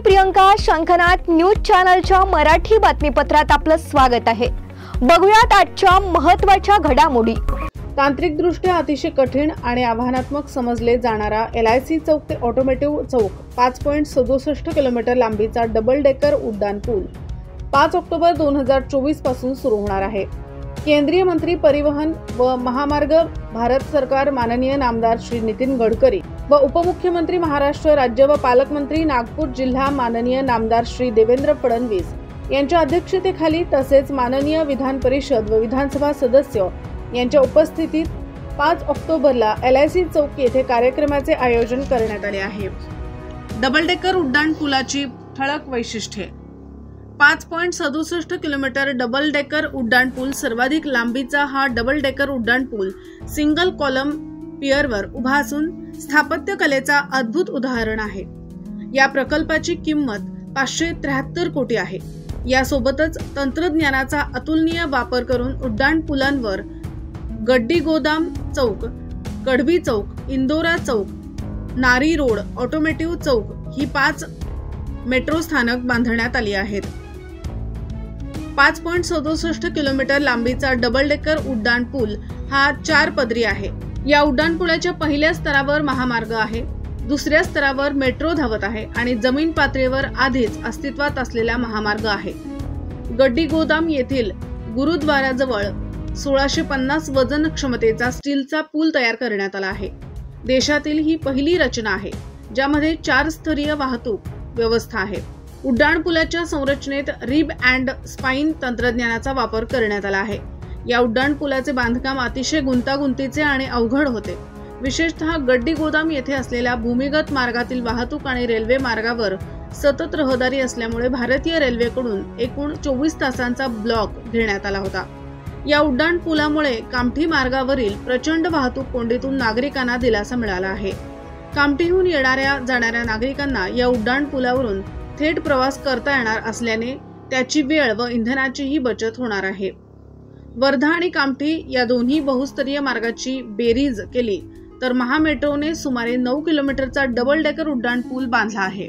मी Priyanka Shankhnath news चॅनलच्या मराठी बातमीपत्रात आपलं स्वागत आहे। बघूयात आजच्या महत्त्वाच्या घडामोडी। तांत्रिकदृष्ट्या अतिशय कठीण आणि आव्हानात्मक समजले जाणारा LIC चौक ते ऑटोमोटिव्ह चौक 5.67 किलोमीटर लांबीचा डबल डेकर उड्डाण पूल 5 ऑक्टोबर 2024 पासून सुरू होणार आहे। केंद्रीय मंत्री परिवहन व महामार्ग भारत सरकार माननीय नामदार श्री नितीन गडकरी व उपमुख्यमंत्री महाराष्ट्र राज्य व पालकमंत्री नागपूर जिल्हा माननीय नामदार श्री देवेंद्र फडणवीस यांच्या अध्यक्षतेखाली तसेच माननीय विधान परिषद व विधानसभा सदस्य यांच्या उपस्थितीत 5 ऑक्टोबरला LIC चौक येथे कार्यक्रमाचे आयोजन करण्यात आले आहे। डबल डेकर उड्डाण पुलाची ठळक वैशिष्ट्ये। 5.67 किलोमीटर डबल डेकर उड्डाण पूल सर्वाधिक लांबीचा हा डबल डेकर उड्डाण पूल सिंगल कॉलम पियरवर उभा असून स्थापत्य कलेचा अद्भुत उदाहरण आहे। या प्रकल्पाची किंमत 573 कोटी आहे। यासोबतच तंत्रज्ञानाचा अतुलनीय वापर करून उड्डाण पुलांवर गड्डी गोदाम चौक, कडवी चौक, इंदोरा चौक, नारी रोड, ऑटोमोटिव्ह चौक ही 5 मेट्रो स्थानक बांधण्यात आली आहेत। 5.67 किलोमीटर लांबीचा डबल डेकर उड्डाण पूल हा 4 पदरी आहे। या उड्डाण पुलाच्या पहिल्या स्तरावर महामार्ग आहे, दुसऱ्या स्तरावर मेट्रो धावत आहे आणि जमीन पातळीवर आधीच अस्तित्वात असलेला महामार्ग आहे। गड्डी गोदाम येथील गुरुद्वाराजवळ 1650 वजन क्षमतेचा स्टीलचा पूल तयार करण्यात आला आहे। देशातील ही पहिली रचना आहे ज्यामध्ये 4 स्तरीय वाहतूक व्यवस्था आहे। उड्डाण पुलाच्या संरचनेत रिब अँड स्पाइन तंत्रज्ञानाचा वापर करण्यात आला आहे। या उड्डाण पुलाचे बांधकाम अतिशय गुंतागुंतीचे आणि अवघड होते। विशेषतः गड्डी गोदाम येथे असलेल्या भूमिगत मार्गातील वाहतूक आणि रेल्वे मार्गावर सतत रहदारी असल्यामुळे भारतीय रेल्वेकडून एकूण 24 तासांचा ब्लॉक घेण्यात आला होता। या उड्डाण पुलामुळे कामठी मार्गावरील प्रचंड वाहतूक कोंडीतून नागरिकांना दिलासा मिळाला आहे। कामठीहून येणाऱ्या जाणाऱ्या नागरिकांना या उड्डाण पुलावरून थेट प्रवास करता येणार असल्याने त्याची वेळ व इंधनाचीही बचत होणार आहे। वर्धा आणि कामठी या दोन्ही बहुस्तरीय मार्गाची बेरीज केली तर महामेट्रोने सुमारे 9 किलोमीटरचा डबल डेकर उड्डाण पूल बांधला आहे।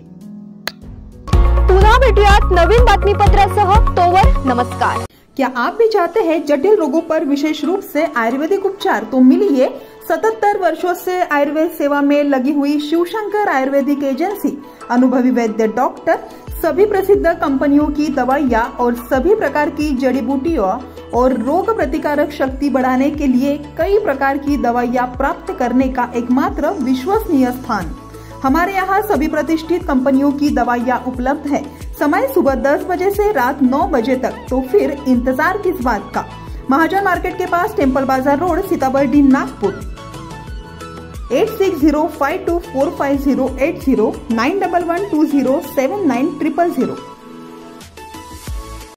पुन्हा भेटूयात नवीन बातमीपत्रासह, तोवर नमस्कार। क्या आप भी चाहते हैं जटिल रोगों पर विशेष रूप से आयुर्वेदिक उपचार? तो मिलिए 77 वर्षों से आयुर्वेद सेवा में लगी हुई शिवशंकर आयुर्वेदिक एजेंसी। अनुभवी वैद्य डॉक्टर, सभी प्रसिद्ध कंपनियों की दवाइयाँ और सभी प्रकार की जड़ी बूटियों और रोग प्रतिकारक शक्ति बढ़ाने के लिए कई प्रकार की दवाइयाँ प्राप्त करने का एकमात्र विश्वसनीय स्थान। हमारे यहाँ सभी प्रतिष्ठित कंपनियों की दवाइयाँ उपलब्ध है। समय सुबह 10 बजे से रात 9 बजे तक, तो फिर इंतजार किस बात का। महाजन मार्केट के पास टेम्पल बाजार रोड, सीताबर्डी, नागपुर। 8605245080 9112079000।